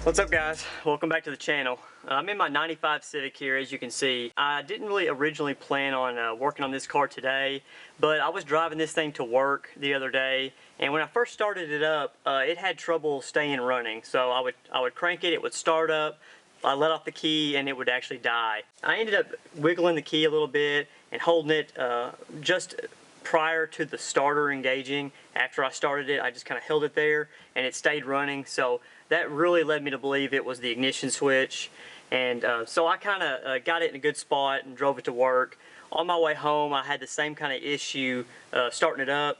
What's up guys? Welcome back to the channel. I'm in my 95 Civic here, as you can see. I didn't really originally plan on working on this car today, but I was driving this thing to work the other day, and when I first started it up, it had trouble staying running. So I would crank it, it would start up, I let off the key, and it would actually die. I ended up wiggling the key a little bit and holding it just prior to the starter engaging. After I started it, I just kind of held it there and it stayed running. So that really led me to believe it was the ignition switch. And so I kind of got it in a good spot and drove it to work. On my way home, I had the same kind of issue starting it up.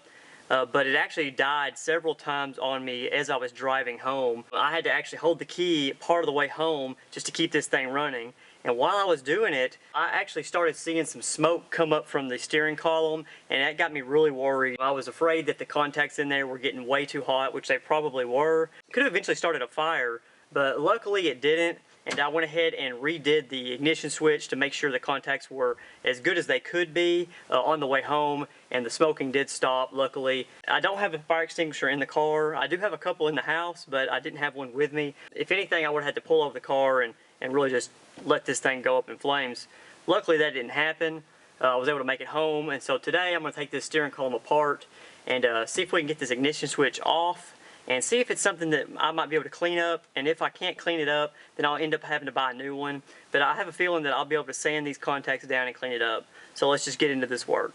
But it actually died several times on me as I was driving home. I had to actually hold the key part of the way home just to keep this thing running. And while I was doing it, I actually started seeing some smoke come up from the steering column, and that got me really worried. I was afraid that the contacts in there were getting way too hot, which they probably were. Could have eventually started a fire, but luckily it didn't. And I went ahead and redid the ignition switch to make sure the contacts were as good as they could be on the way home, and the smoking did stop, luckily. I don't have a fire extinguisher in the car. I do have a couple in the house, but I didn't have one with me. If anything, I would have had to pull over the car and really just let this thing go up in flames. Luckily that didn't happen. I was able to make it home, and so today I'm going to take this steering column apart and see if we can get this ignition switch off and see if it's something that I might be able to clean up. And if I can't clean it up, then I'll end up having to buy a new one. But I have a feeling that I'll be able to sand these contacts down and clean it up. So let's just get into this work.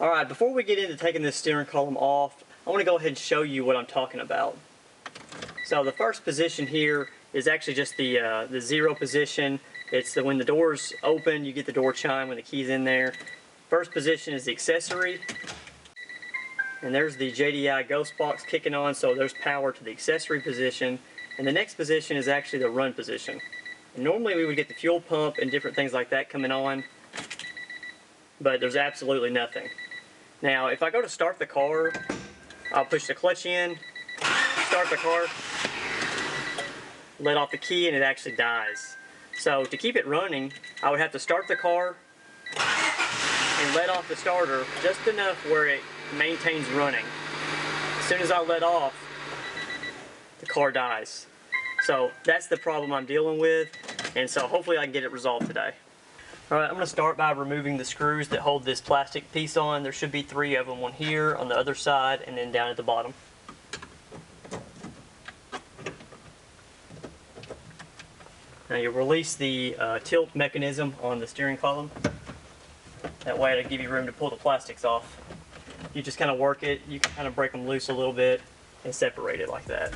Alright, before we get into taking this steering column off, I want to go ahead and show you what I'm talking about. So the first position here is actually just the zero position. It's when the door's open, you get the door chime when the key's in there. First position is the accessory. And there's the JDI ghost box kicking on, so there's power to the accessory position. And the next position is actually the run position. And normally we would get the fuel pump and different things like that coming on, but there's absolutely nothing. Now if I go to start the car, I'll push the clutch in, start the car, let off the key, and it actually dies. So to keep it running, I would have to start the car and let off the starter just enough where it maintains running. As soon as I let off, the car dies. So that's the problem I'm dealing with, and so hopefully I can get it resolved today. Alright, I'm going to start by removing the screws that hold this plastic piece on. There should be 3 of them, one here, on the other side, and then down at the bottom. Now you release the tilt mechanism on the steering column. That way it'll give you room to pull the plastics off. You just kind of work it, you can kind of break them loose a little bit and separate it like that.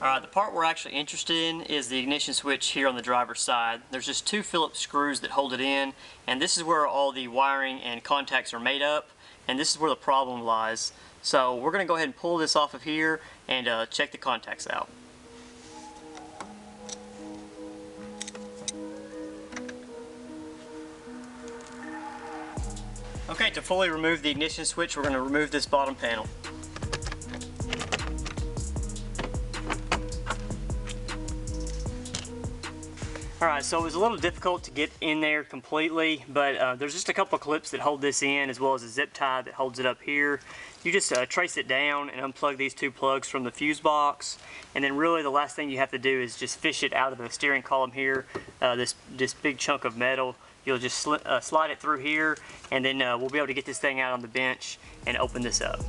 Alright, the part we're actually interested in is the ignition switch here on the driver's side. There's just 2 Phillips screws that hold it in, and this is where all the wiring and contacts are made up, and this is where the problem lies. So we're going to go ahead and pull this off of here and check the contacts out. Okay, to fully remove the ignition switch, we're going to remove this bottom panel. Alright, so it was a little difficult to get in there completely, but there's just a couple of clips that hold this in, as well as a zip tie that holds it up here. You just trace it down and unplug these 2 plugs from the fuse box, and then really the last thing you have to do is just fish it out of the steering column here, this big chunk of metal. You'll just slide it through here, and then we'll be able to get this thing out on the bench and open this up.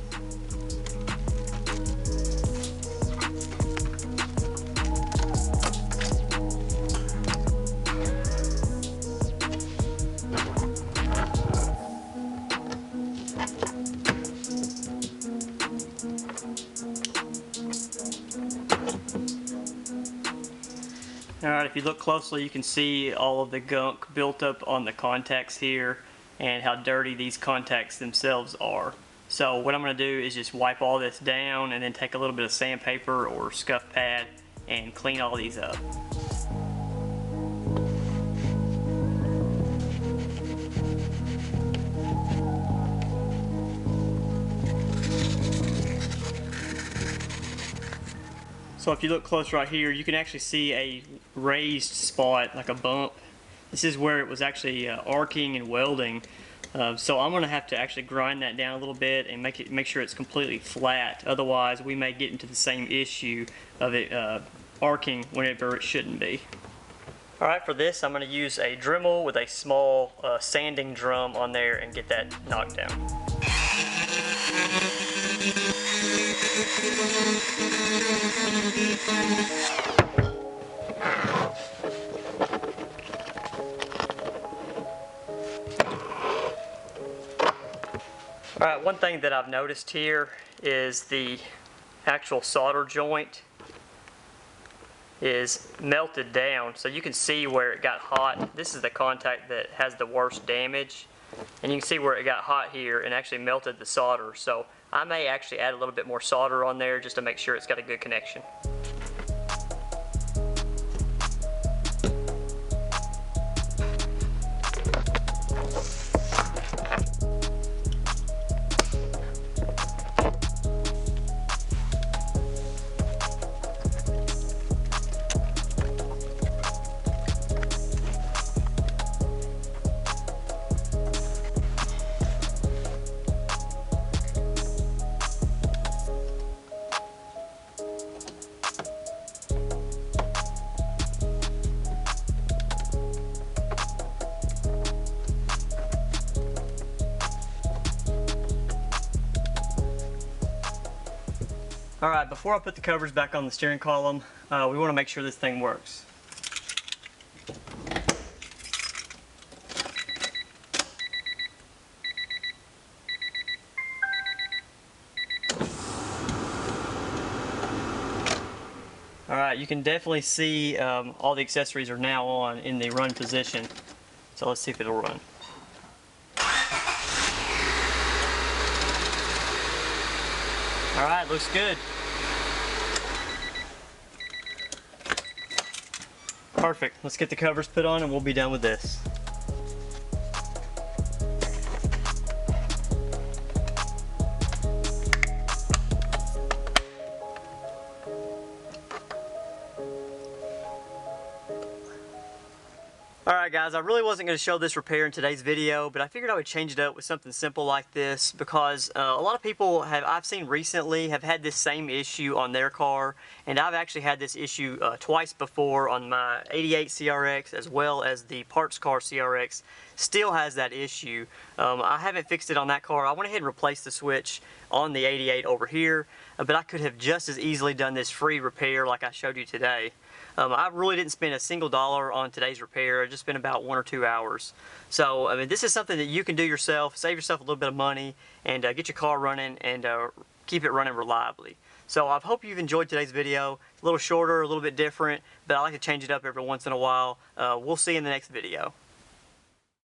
Alright, if you look closely, you can see all of the gunk built up on the contacts here and how dirty these contacts themselves are. So what I'm going to do is just wipe all this down and then take a little bit of sandpaper or scuff pad and clean all these up. So if you look close right here, you can actually see a raised spot, like a bump, This is where it was actually arcing and welding. So I'm going to have to actually grind that down a little bit and make sure it's completely flat. Otherwise, we may get into the same issue of it arcing whenever it shouldn't be. Alright, for this I'm going to use a Dremel with a small sanding drum on there and get that knocked down. Alright, one thing that I've noticed here is the actual solder joint is melted down, so you can see where it got hot. This is the contact that has the worst damage, and you can see where it got hot here and actually melted the solder. So I may actually add a little bit more solder on there just to make sure it's got a good connection. Alright, before I put the covers back on the steering column, we want to make sure this thing works. Alright, you can definitely see all the accessories are now on in the run position. So let's see if it'll run. Alright, looks good. Perfect. Let's get the covers put on and we'll be done with this. Alright guys, I really wasn't going to show this repair in today's video, but I figured I would change it up with something simple like this because a lot of people I've seen recently have had this same issue on their car, and I've actually had this issue twice before on my 88 CRX as well as the parts car CRX. Still has that issue. I haven't fixed it on that car. I went ahead and replaced the switch on the 88 over here, but I could have just as easily done this free repair like I showed you today. I really didn't spend a single dollar on today's repair. I just spent about 1 or 2 hours. So, I mean, this is something that you can do yourself, save yourself a little bit of money, and get your car running and keep it running reliably. So I hope you've enjoyed today's video. A little shorter, a little bit different, but I like to change it up every once in a while. We'll see you in the next video.